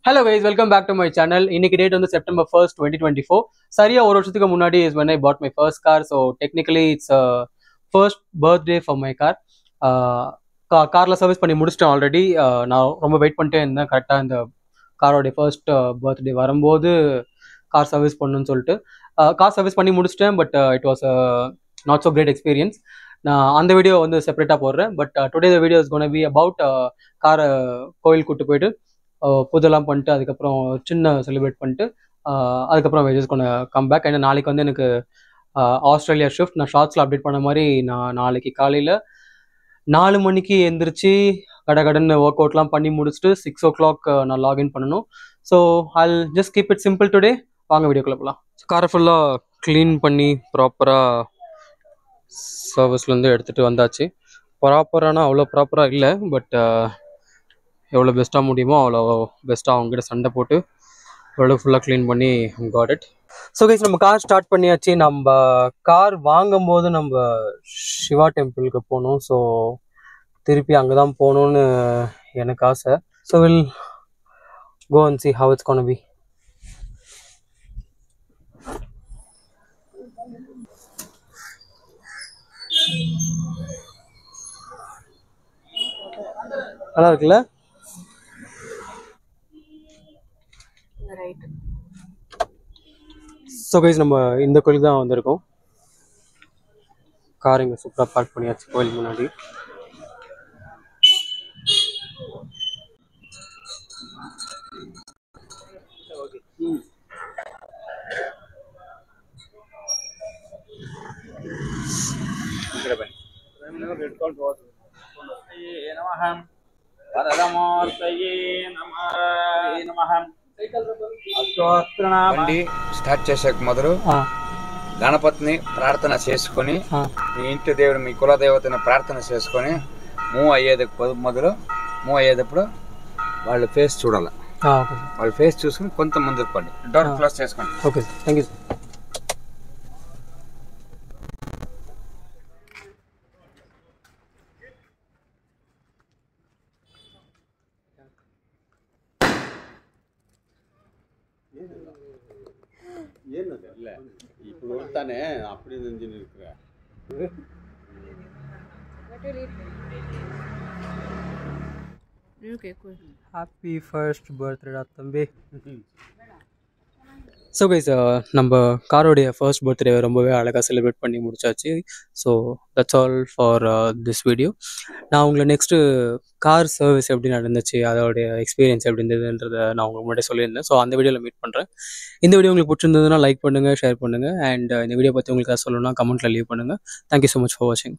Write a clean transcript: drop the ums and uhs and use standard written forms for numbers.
Hello guys, welcome back to my channel. இன்னைக்கு date வந்து September 1st 2024. சரியா ஒரு வருஷத்துக்கு முன்னாடி is when I bought my first car. So technically it's a first birthday for my car. கார்ல service பண்ணி முடிச்சிட்டேன் ஆல்ரெடி. நான் ரொம்ப வெயிட் பண்ணிட்டே இருந்தேன் கரெக்டாக இந்த காரோடைய ஃபர்ஸ்ட் பர்த்டே வரும்போது கார் சர்வீஸ் பண்ணணும்னு சொல்லிட்டு கார் சர்வீஸ் பண்ணி முடிச்சிட்டேன். But it was not so great experience. நான் அந்த வீடியோ வந்து செப்பரேட்டாக போடுறேன். But today the video is gonna be about காரை கோயில் கூட்டு போயிட்டு பூஜைலாம் பண்ணிட்டு அதுக்கப்புறம் சின்ன செலிப்ரேட் பண்ணிட்டு அதுக்கப்புறம் வெஜஸ் கொண்டு கம் பேக். ஏன்னா நாளைக்கு வந்து எனக்கு ஆஸ்திரேலியா ஷிஃப்ட். நான் ஷார்ட்ஸில் அப்டேட் பண்ண மாதிரி நான் நாளைக்கு காலையில் 4 மணிக்கு எந்திரிச்சு கடன்னு ஒர்க் அவுட்லாம் பண்ணி முடிச்சுட்டு 6 o'clock நான் லாகின் பண்ணணும். So I'll just keep it simple today. வாங்க வீடியோக்குள்ளே போகலாம். காரை ஃபுல்லாக க்ளீன் பண்ணி ப்ராப்பராக சர்வீஸ்லேருந்து எடுத்துகிட்டு வந்தாச்சு. ப்ராப்பரானா அவ்வளோ ப்ராப்பராக இல்லை, பட் எவ்வளோ பெஸ்ட்டாக முடியுமோ அவ்வளோ பெஸ்ட்டாக அவங்ககிட்ட சண்டை போட்டு எவ்வளோ ஃபுல்லாக க்ளீன் பண்ணி காட் இட். ஸோ கைஸ், நம்ம கார் ஸ்டார்ட் பண்ணியாச்சு. நம்ம கார் வாங்கும்போது நம்ம சிவா டெம்பிளுக்கு போகணும். ஸோ திருப்பி அங்கே தான் போகணுன்னு எனக்கு ஆசை. So we'll go and see how it's gonna be. நல்லா இருக்குல்ல? ஸோ கைஸ், நம்ம இந்த கோயிலுக்கு தான் வந்திருக்கோம். கார் இங்கே சூப்பராக பார்க் பண்ணியாச்சு கோயிலுக்கு முன்னாடி. బండి స్టార్ట్ చేసాక మొదలు గణపతిని ప్రార్థన చేసుకొని మీ ఇంటి దేవుడు మీ కుల దేవతని ప్రార్థన చేసుకొని మూవ్ అయ్యేటప్పుడు వాళ్ళ ఫేస్ చూడాలి. వాళ్ళ ఫేస్ చూసుకుని కొంత ముందుకు పండి. డోర్ క్లోజ్ చేసుకోండి. Okay, thank you. ಏನದು ಇಲ್ಲ ఇప్పుడు ತಾನೇ அப்படி நெஞ்சின் இருக்கிற ஹாப்பி ஃபர்ஸ்ட் பர்த்டே தம்பி. ஸோ கைஸ், நம்ம காரோடைய ஃபர்ஸ்ட் பர்த்டே ரொம்பவே அழகாக செலிப்ரேட் பண்ணி முடிச்சாச்சு. So that's all for this video. நான் உங்களை நெக்ஸ்ட்டு கார் சர்வீஸ் எப்படி நடந்துச்சு, அதோடைய எக்ஸ்பீரியன்ஸ் எப்படி இருந்ததுன்றதை நான் உங்களுக்கு முன்னாடி சொல்லியிருந்தேன். ஸோ அந்த வீடியோவில் மீட் பண்ணுறேன். இந்த வீடியோ உங்களுக்கு பிடிச்சிருந்ததுன்னா லைக் பண்ணுங்கள், ஷேர் பண்ணுங்கள். அண்ட் இந்த வீடியோ பற்றி உங்களுக்கு சொல்லணும்னா கமெண்ட்டில் லீவ் பண்ணுங்கள். தேங்க்யூ ஸோ மச் ஃபார் வாட்சிங்.